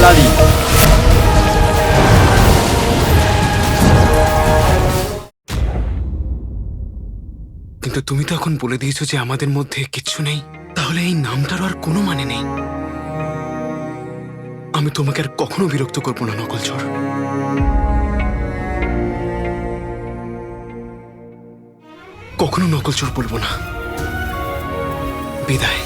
নারী। কিন্তু তুমি তো এখন বলে দিয়েছো যে আমাদের মধ্যে কিচ্ছু নেই, তাহলে এই নামটারও আর কোনো মানে নেই। আমি তোমাকে আর কখনো বিরক্ত করবো না নকলচর। কখনো নকলচর বলবো না। বিদায়।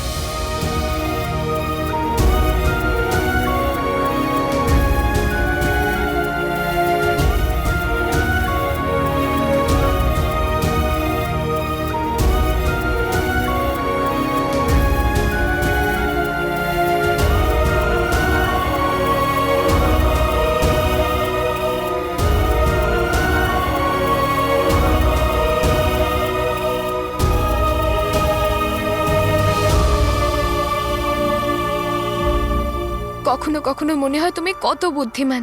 কখনো কখনো মনে হয় তুমি কত বুদ্ধিমান,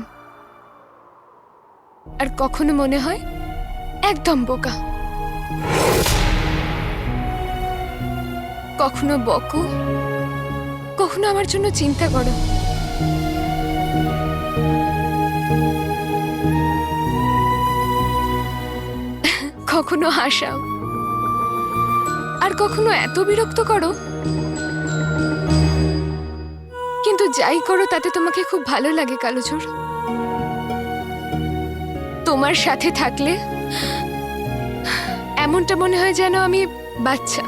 আর কখনো মনে হয় একদম বোকা। কখনো বকো, কখনো আমার জন্য চিন্তা করো। কখনো হাসাও, আর কখনো এত বিরক্ত করো। কিন্তু যাই করো তাতে তোমাকে খুব ভালো লাগে কালোচোর। তোমার সাথে থাকলে এমনটা মনে হয় যেন আমি বাচ্চা,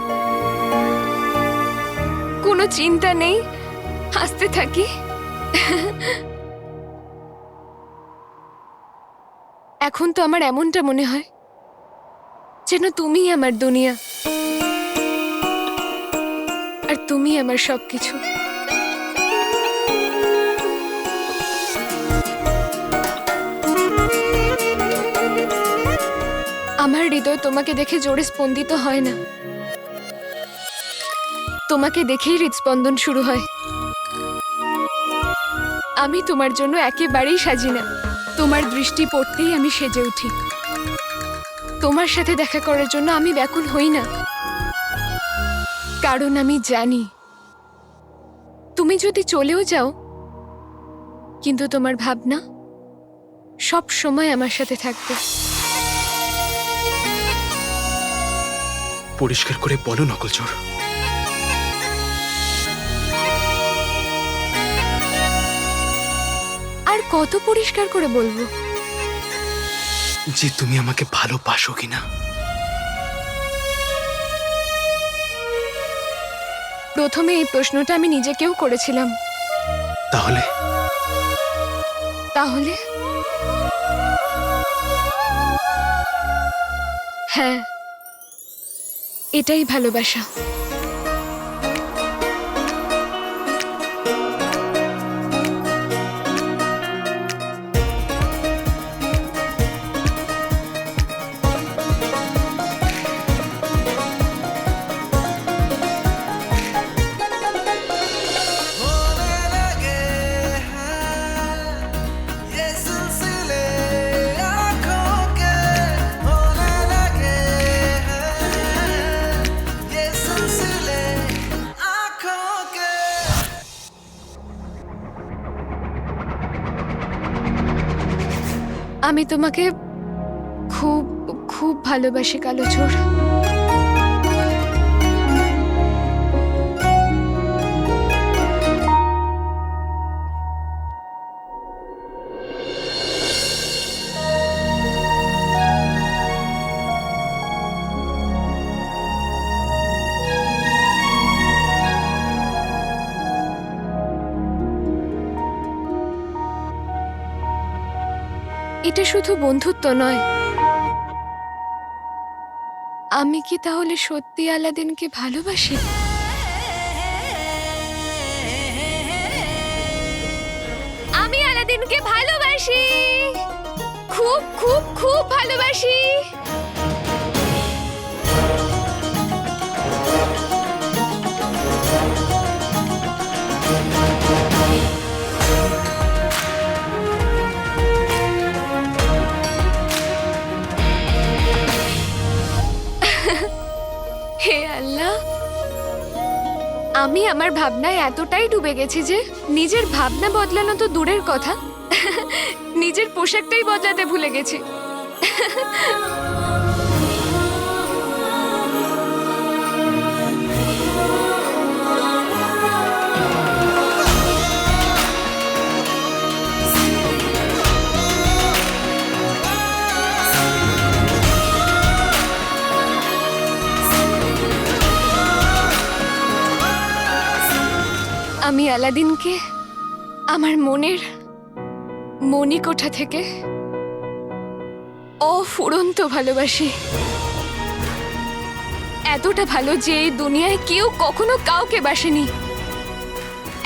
কোনো চিন্তা নেই, হাসতে থাকি। এখন তো আমার এমনটা মনে হয় যেন তুমিই আমার দুনিয়া, আর তুমি আমার সবকিছু। আমার হৃদয় তোমাকে দেখে জোরে স্পন্দিত হয় না, তোমাকে দেখেই হৃদস্পন্দন শুরু হয়। আমি তোমার জন্য একেবারেই সাজি না, তোমার দৃষ্টি পড়তেই আমি সেজে উঠি। তোমার সাথে দেখা করার জন্য আমি ব্যাকুল হই না, কারণ আমি জানি তুমি যদি চলেও যাও, কিন্তু তোমার ভাবনা সব সময় আমার সাথে থাকবে। পরিষ্কার করে বলো নকলচর। আর কত পরিষ্কার করে বলবো যে তুমি আমাকে ভালোবাসো কিনা। প্রথমে এই প্রশ্নটা আমি নিজেকেও করেছিলাম। তাহলে তাহলে হ্যাঁ, এটাই ভালোবাসা। আমি তোমাকে খুব খুব ভালোবাসি কালোচোর। এটা শুধু বন্ধুত্ব নয়। আমি কি তাহলে সত্যি আলাদিনকে ভালোবাসি? আমি আলাদিনকে ভালোবাসি, খুব খুব খুব ভালোবাসি। আমি আমার ভাবনায় এতটাই ডুবে গেছি যে নিজের ভাবনা বদলানো তো দূরের কথা, নিজের পোশাকটাই বদলাতে ভুলে গেছি। আমি আলাদিনকে আমার মনের মণিকোঠা থেকে অফুরন্ত ভালোবাসি, এতটা ভালো যে এই দুনিয়ায় কেউ কখনো কাউকে বাসেনি।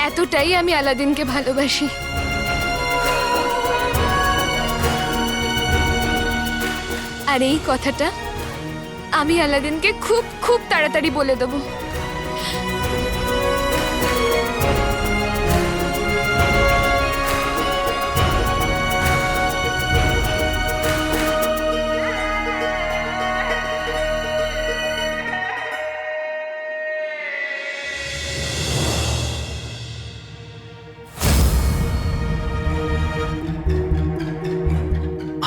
এতটাই আমি আলাদিনকে ভালোবাসি। আর এই কথাটা আমি আলাদিনকে খুব খুব তাড়াতাড়ি বলে দেবো।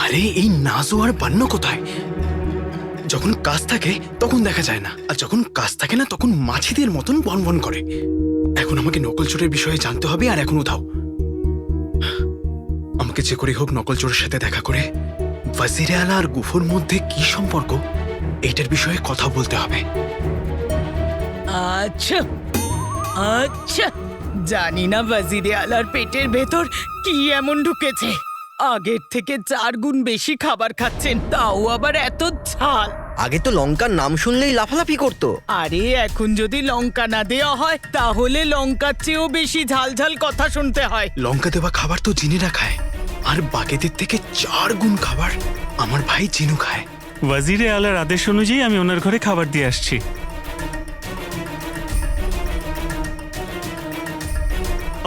আরে এই নাজু আর বান্ন কোথায়? যখন কাজ থাকে তখন দেখা যায় না, আর যখন কাজ থাকে না তখন মাছিদের মতন বনবন করে। এখন আমাকে নকল চোরের বিষয়ে জানতে হবে, আর এখন উধাও। আমাকে যে করে হোক নকল চোরের সাথে দেখা করে ওয়াজিরে আলা আর গুফোর মধ্যে কি সম্পর্ক এইটার বিষয়ে কথা বলতে হবে। আচ্ছা আচ্ছা, জানি না ওয়াজিরে আলার পেটের ভেতর কি এমন ঢুকেছে। আগের থেকে 4 গুণ বেশি খাবার খাচ্ছেন, তাও আবার এত ঝাল। আগে তো লঙ্কার নাম শুনলেই লাফালাফি করতো। আরে এখন যদি লঙ্কা না দেওয়া হয় তাহলে লঙ্কার চেয়েও বেশি ঝাল ঝাল কথা শুনতে হয়। লঙ্কা দেওয়া খাবার তো জিনেরা খায়, আর বাকিদের থেকে 4 গুণ খাবার আমার ভাই জিনু খায়। ওয়াজিরে আলার আদেশ অনুযায়ী আমি ওনার ঘরে খাবার দিয়ে আসছি।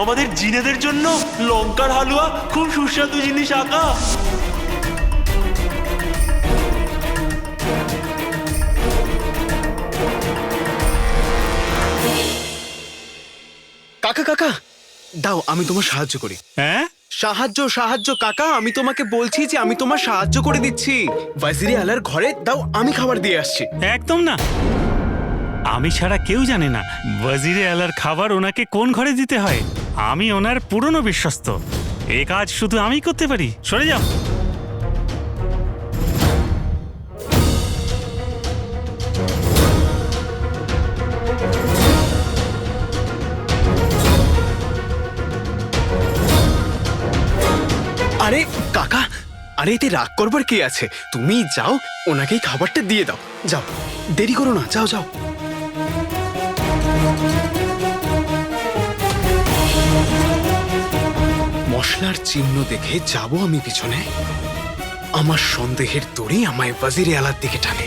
আমাদের জিনেদের জন্য লঙ্কার হালুয়া খুব সুস্বাদু জিনিস আঁকা। কাকা কাকা দাও, আমি তোমার সাহায্য করি। হ্যাঁ, সাহায্য সাহায্য কাকা, আমি তোমাকে বলছি যে আমি তোমার সাহায্য করে দিচ্ছি। ওয়াজিরে আলার ঘরে দাও, আমি খাবার দিয়ে আসছি। একদম না। আমি ছাড়া কেউ জানে না ওয়াজিরে আলার খাবার ওনাকে কোন ঘরে দিতে হয়। আমি ওনার পুরনো বিশ্বস্ত, এই কাজ শুধু আমি করতে পারি। সরে যাও। আরে কাকা, আরে এতে রাগ করবার কি আছে? তুমি যাও, ওনাকেই খাবারটা দিয়ে দাও। যাও, দেরি করো না, যাও যাও। মশলার চিহ্ন দেখে যাব আমি পিছনে। আমার সন্দেহের দড়ি আমায় ওয়াজিরে আলার দিকে টানে।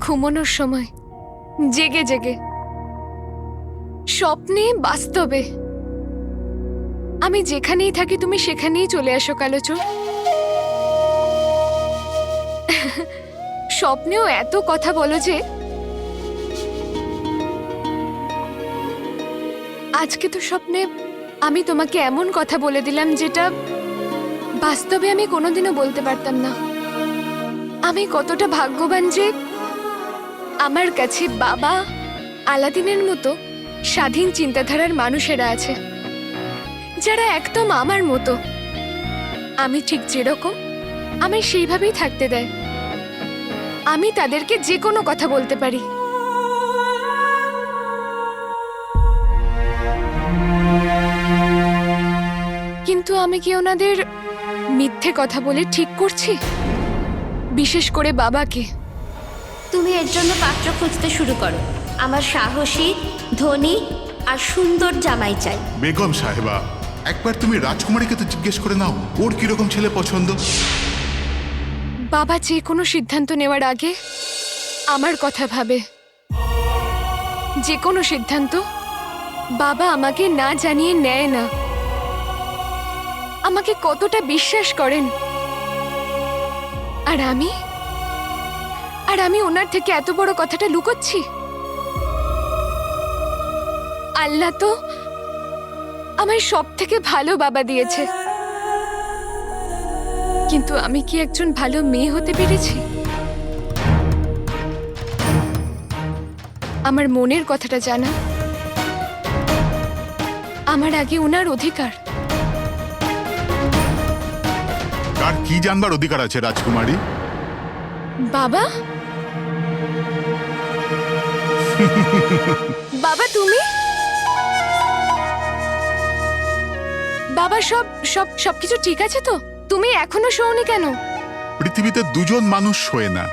ঘুমানোর সময় জেগে জেগে, স্বপ্নে বাস্তবে, আমি যেখানেই থাকি তুমি সেখানেই চলে আসো কালোচোর। স্বপ্নেও এত কথা বলো যে আজকে তো স্বপ্নে আমি তোমাকে এমন কথা বলে দিলাম যেটা বাস্তবে আমি কোনোদিনও বলতে পারতাম না। আমি কতটা ভাগ্যবান যে আমার কাছে বাবা আলাদিনের মতো স্বাধীন চিন্তাধারার মানুষেরা আছে, যারা একদম আমার মতো। আমি ঠিক যেরকম আমি সেইভাবেই থাকতে দেয়। আমি তাদেরকে যে কোনো কথা বলতে পারি। কিন্তু আমি কি ওনাদের মিথ্যে কথা বলে ঠিক করছি? বিশেষ করে বাবাকে। তুমি এর জন্য পাত্র খুঁজতে শুরু করো। আমার সাহসী, ধনী আর সুন্দর জামাই চাই। বেগম সাহেবা, একবার তুমি রাজকুমারীকে তো জিজ্ঞেস করে নাও ওর কিরকম ছেলে পছন্দ। বাবা যে কোনো সিদ্ধান্ত নেওয়ার আগে আমার কথা ভাবে। যে কোনো সিদ্ধান্ত বাবা আমাকে না জানিয়ে নেয় না। আমাকে কতটা বিশ্বাস করেন। আর আমি ওনার থেকে এত বড় কথাটা লুকোচ্ছি। আল্লাহ তো আমায় সব থেকে ভালো বাবা দিয়েছে, কিন্তু আমি কি একজন ভালো মেয়ে হতে পেরেছি? আমার মনের কথাটা জানা আমার আগে ওনার অধিকার। কার কি জানবার অধিকার আছে রাজকুমারী? বাবা, বাবা তুমি? বাবা সব সব সবকিছু ঠিক আছে তো? তুমি এখনো শোওনি কেন? পৃথিবীতে দুজন মানুষ শোয় না,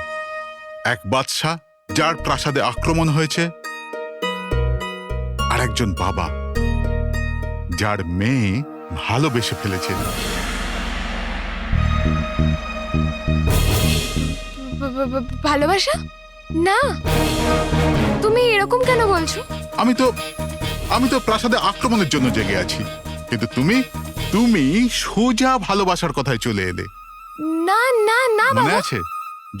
এক বাদশা যার প্রাসাদে আক্রমণ হয়েছে, আর একজন বাবা যার মেয়ে ভালোবেসে ফেলেছে। ভালোবাসা? না, তুমি এরকম কেন বলছো? আমি তো প্রাসাদে আক্রমণের জন্য জেগে আছি, কিন্তু তুমি সোজা ভালোবাসার কথায় চলে এলে। না না না মনে বাবা। আছে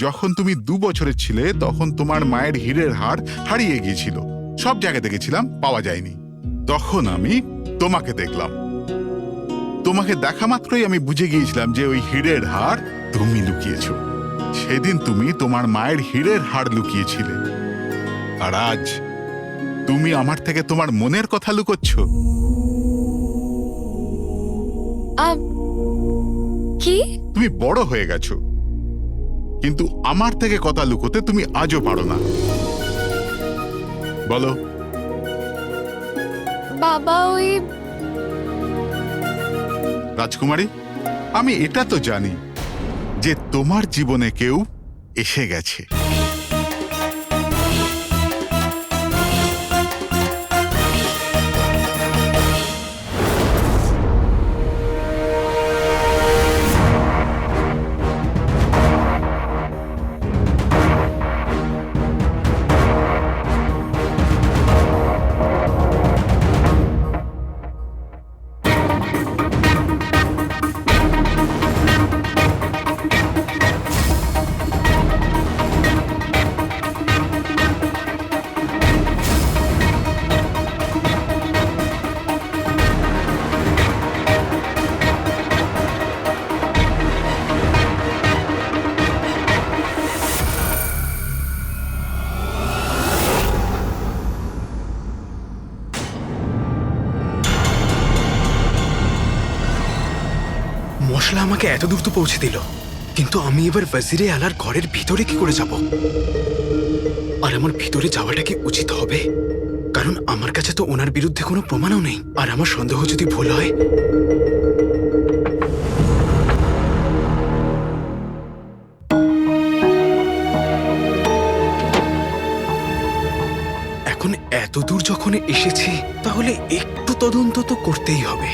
যখন তুমি 2 বছরের ছিলে তখন তোমার মায়ের হীরের হার হারিয়ে গিয়েছিল, সব জায়গায় দেখেছিলাম, পাওয়া যায়নি। তখন আমি তোমাকে দেখলাম, তোমাকে দেখা মাত্রই আমি বুঝে গিয়েছিলাম যে ওই হীরের হার তুমি লুকিয়েছো। সেদিন তুমি তোমার মায়ের হীরের হার লুকিয়েছিলে, আর আজ তুমি আমার থেকে তোমার মনের কথা লুকোচ্ছ। কি? তুমি বড় হয়ে গেছো, কিন্তু আমার থেকে কথা লুকোতে তুমি আজও পারো না। বলো। বাবা ওই রাজকুমারী, আমি এটা তো জানি যে তোমার জীবনে কেউ এসে গেছে। মশলা আমাকে এত দূর তো পৌঁছে দিল, কিন্তু আমি এবার ওয়াজিরে আলার ঘরের ভিতরে কি করে যাব? আর আমার ভিতরে যাওয়াটা কি উচিত হবে? কারণ আমার কাছে তো ওনার বিরুদ্ধে কোনো প্রমাণও নেই, আর আমার সন্দেহ যদি ভুল হয়। এখন এত দূর যখন এসেছি, তাহলে একটু তদন্ত তো করতেই হবে।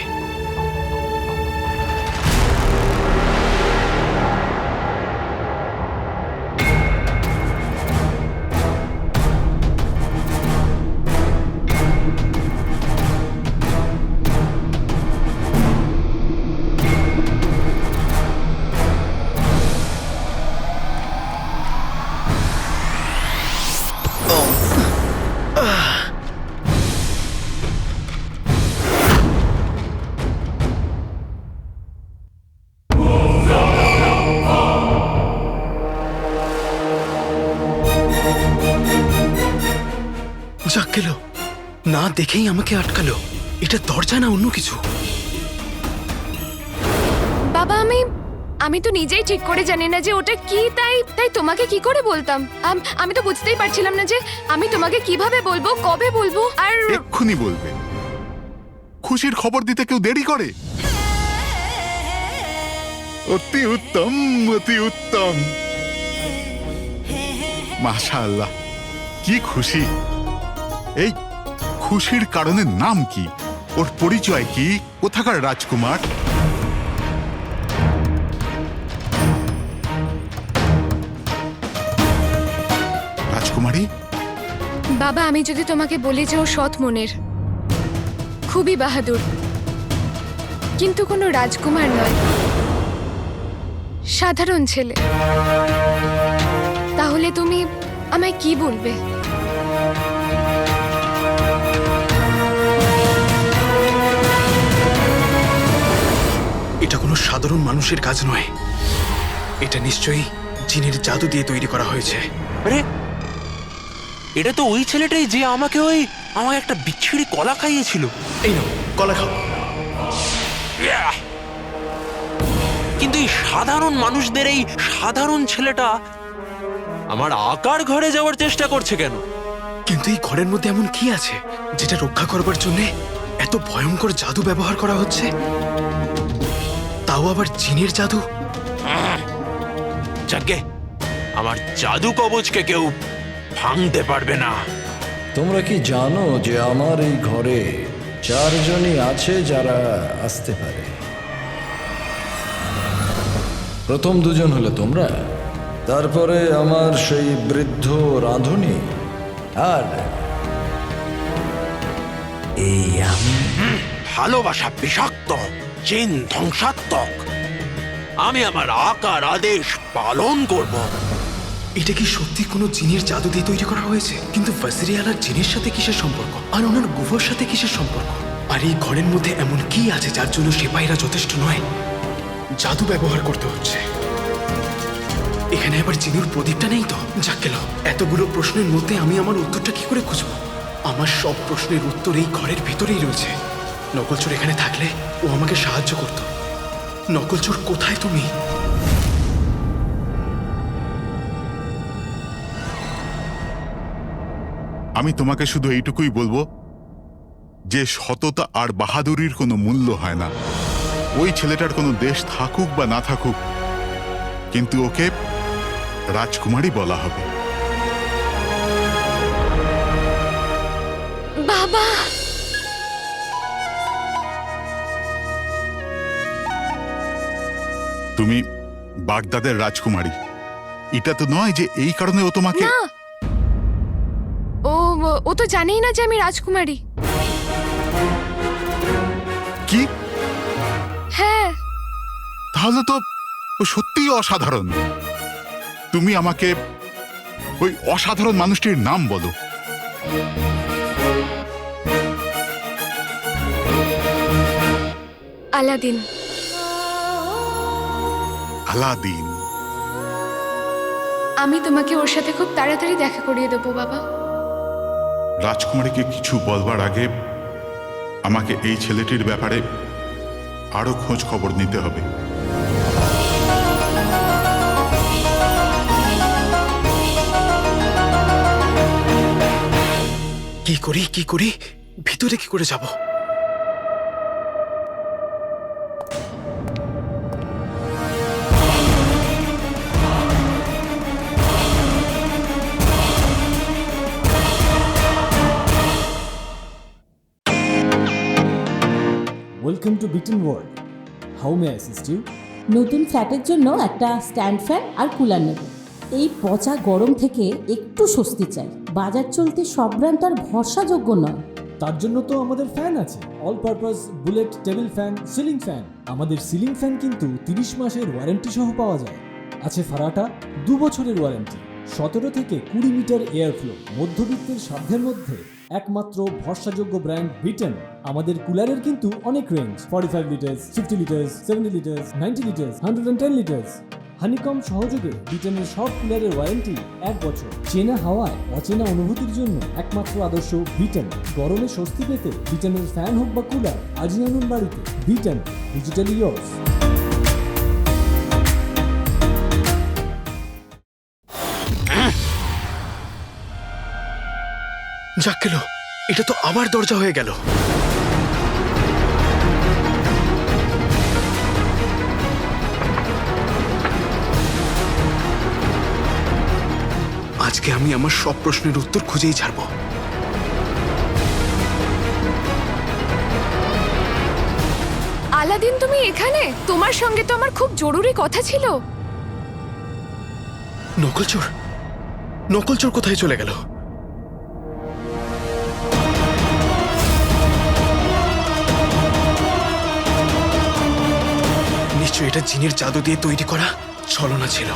যাক গেল, না দেখেই আমাকে আটকালো। এটা দরজা না অন্য কিছু? বাবা আমি তো নিজেই ঠিক করে জানি না যে ওটা কি, তাই তোমাকে কি করে বলতাম? আমি তো বুঝতেই পারছিলাম না যে আমি তোমাকে কিভাবে বলবো, কবে বলবো। আর এক্ষুনি বলবে। খুশির খবর দিতে কেউ দেরি করে? অতি উত্তম, অতি উত্তম। মাশাআল্লাহ, কি খুশি! এই খুশির কারণের নাম কি? ওর পরিচয় কি? কোথাকার রাজকুমার? রাজকুমারী? বাবা, আমি যদি তোমাকে বলি যে ও সৎ মনের, খুবই বাহাদুর, কিন্তু কোনো রাজকুমার নয়, সাধারণ ছেলে, তাহলে তুমি আমায় কি বলবে? সাধারণ মানুষের কাজ নয়। এটা নিশ্চয়ই জিনের জাদু দিয়ে তৈরি করা হয়েছে। আরে এটা তো ওই ছেলেটাই যে আমাকে আমায় একটা বিচ্ছিরি কলা খাইয়েছিল। এই নাও, কলা খাও। কিন্তু এই সাধারণ মানুষদের এই সাধারণ ছেলেটা আমার আকার ঘরে যাওয়ার চেষ্টা করছে কেন? কিন্তু এই ঘরের মধ্যে এমন কি আছে যেটা রক্ষা করবার জন্য এত ভয়ঙ্কর জাদু ব্যবহার করা হচ্ছে? তাও আবার জিনের জাদু। যাকে আমার জাদু কবচকে কেউ ভাঙতে পারবে না। তোমরা কি জানো যে আমার এই ঘরে 4 জনই আছে যারা আসতে পারে? প্রথম 2 জন হলে তোমরা, তারপরে আমার সেই বৃদ্ধ রাঁধুনি, আর এই আমি। ভালোবাসা বিষাক্ত, জিন ধ্বংসাত্মক। আমি আমার আকার আদেশ পালন করব। এটা কি সত্যি কোনো জিনের জাদু দিয়ে তৈরি করা হয়েছে? কিন্তু ওয়াজিরে আলার জিনের সাথে কিসের সম্পর্ক, আর ওনার গুফার সাথে কিসের সম্পর্ক? আর এই ঘরের মধ্যে এমন কি আছে যার জন্য সিপাহীরা যথেষ্ট নয়, জাদু ব্যবহার করতে হচ্ছে? এখানে আবার জিনুর প্রদীপটা নেই তো? যাক গেল, এতগুলো প্রশ্নের মধ্যে আমি আমার উত্তরটা কি করে খুঁজবো? আমার সব প্রশ্নের উত্তর এই ঘরের ভিতরেই রয়েছে। নকলচোর এখানে থাকলে ও আমাকে সাহায্য করত। নকলচোর, কোথায় তুমি? আমি তোমাকে শুধু এইটুকুই বলবো যে সততা আর বাহাদুরির কোনো মূল্য হয় না। ওই ছেলেটার কোনো দেশ থাকুক বা না থাকুক, কিন্তু ওকে রাজকুমারী বলা হবে। বাবা, তুমি বাগদাদের রাজকুমারী। এটা তো নয় যে এই কারণে ও তোমাকে। না, ও তো জানেই না যে আমি রাজকুমারী। কি? হ্যাঁ। তাহলে তো ও সত্যিই অসাধারণ। তুমি আমাকে ওই অসাধারণ মানুষটির নাম বলো। আলাদিন। আলাদিন। আমি তোমাকে ওর সাথে খুব তাড়াতাড়ি দেখা করিয়ে দেবো বাবা। রাজকুমারীকে কিছু বলবার আগে আমাকে এই ছেলেটির ব্যাপারে আরো খোঁজ খবর নিতে হবে। কি করি ভিতরে কি করে যাব? ওয়েলকাম টু বিটেন world. How may I assist you? নতুন ফ্ল্যাটের জন্য একটা স্ট্যান্ড ফ্যান আর কুলার নেব। এই পচা গরম থেকে একটু স্বস্তি চাই। বাজার চলতে সব ব্র্যান্ড আর ভরসাযোগ্য নয়। তার জন্য তো আমাদের ফ্যান আছে, all purpose bullet table fan, ceiling fan. আমাদের সিলিং ফ্যান কিন্তু 30 মাসের ওয়ারেন্টি সহ পাওয়া যায়। আছে ফারাটা 2 বছরের ওয়ারেন্টি, 17 থেকে 20 মিটার এয়ার ফ্লো, মধ্যবিত্তের সাধ্যের মধ্যে একমাত্র ভরসাযোগ্য ব্র্যান্ড বিটেন। আমাদের কুলারের কিন্তু অনেক range, 45 litres, 50 litres, 70 litres, 90 litres, 110 litres. Honeycomb সহযোগে বিটেনের সব কুলারের ওয়ারেন্টি 1 বছর। চেনা হাওয়ায় অচেনা অনুভূতির জন্য একমাত্র আদর্শ বিটেন। গরমে স্বস্তি পেতে বিটেনের ফ্যান হোক বা কুলার, আজই আনুন বাড়িতে। Beaten, digitally yours. যাক গেল, এটা তো আবার দরজা হয়ে গেল। আজকে আমি আমার সব প্রশ্নের উত্তর খুঁজেই ছাড়ব। আলাদিন, তুমি এখানে? তোমার সঙ্গে তো আমার খুব জরুরি কথা ছিল। নকলচোর কোথায় চলে গেল? নিশ্চয়ই এটা জিনের জাদু দিয়ে তৈরি করা ছলনা ছিল।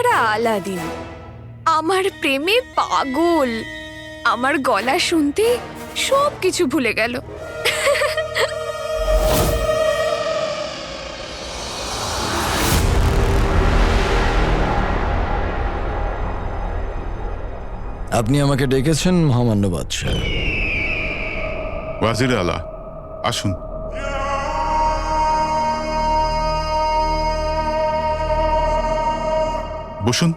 বেচারা আলাদিন আমার প্রেমে পাগল, আমার গলা শুনতে সব কিছু ভুলে গেল। আপনি আমাকে ডেকেছেন মহামান্য বাদশাহ? ওয়াজির আলা, আসুন। বসুন।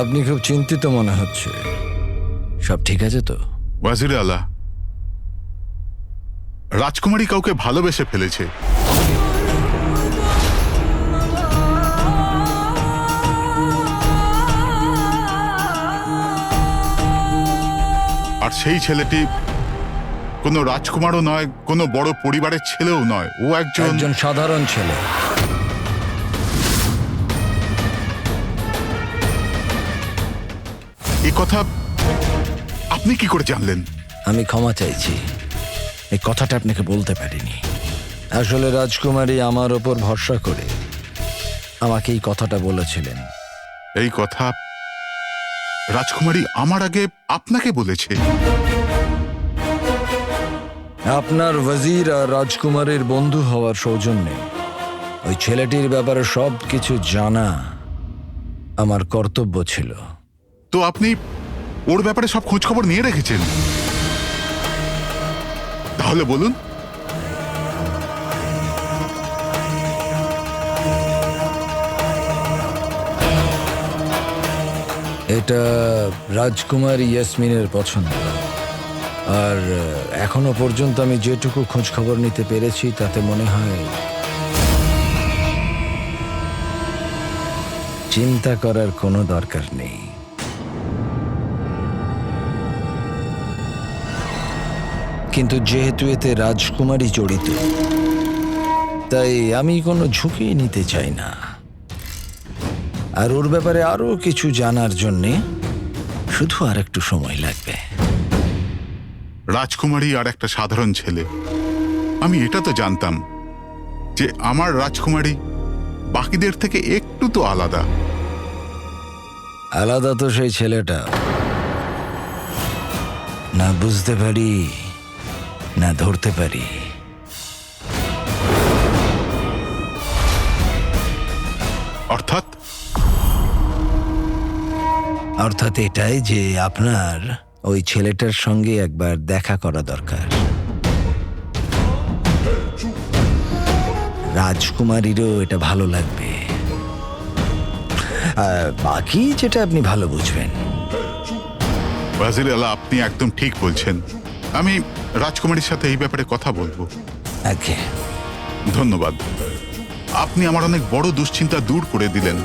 আপনি খুব চিন্তিত মনে হচ্ছে। সব ঠিক আছে তো? ওয়াজির আলা, রাজকুমারী কাউকে ভালোবেসে ফেলেছে। আর সেই ছেলেটি কোনো রাজকুমারও নয়, কোনো বড় পরিবারের ছেলেও নয়, ও একজন সাধারণ ছেলে। এই কথা আপনি কি করে জানলেন? আমি ক্ষমা চাইছি, এই কথাটা আপনাকে বলতে পারিনি। আসলে রাজকুমারী আমার ওপর ভরসা করে আমাকে এই কথাটা বলেছিলেন। এই কথা রাজকুমারী আমার আগে আপনাকে বলেছে? আপনার ওয়াজির আর রাজকুমারীর বন্ধু হওয়ার সৌজন্যে ওই ছেলেটির ব্যাপারে সব কিছু জানা আমার কর্তব্য ছিল। তো আপনি ওর ব্যাপারে সব খোঁজ খবর নিয়ে রেখেছেন? তাহলে বলুন। এটা রাজকুমারী ইয়াসমিনের পছন্দ, আর এখনো পর্যন্ত আমি যেটুকু খোঁজ খবর নিতে পেরেছি তাতে মনে হয় চিন্তা করার কোনো দরকার নেই। কিন্তু যেহেতু এতে রাজকুমারী জড়িত, তাই আমি কোনো ঝুঁকি নিতে চাই না। আর ওর ব্যাপারে আরো কিছু জানার জন্যে শুধু আর একটু সময় লাগবে। রাজকুমারী আর একটা সাধারণ ছেলে, আমি এটা তো জানতাম যে আমার রাজকুমারী বাকিদের থেকে একটু তো আলাদা। আলাদা তো সেই ছেলেটা, না বুঝতে পারি না ধরতে পারি। অর্থাৎ অর্থাৎ এটাই যে আপনার ওই ছেলেটার সঙ্গে একবার দেখা করা দরকার। রাজকুমারীরও এটা ভালো লাগবে। বাকি যেটা আপনি ভালো বুঝবেন। ওয়াজির আলা, আপনি একদম ঠিক বলছেন। আমি রাজকুমারীর সাথে এই ব্যাপারে কথা বলবো। ওকে, ধন্যবাদ। আপনি আমার অনেক বড় দুশ্চিন্তা দূর করে দিলেন।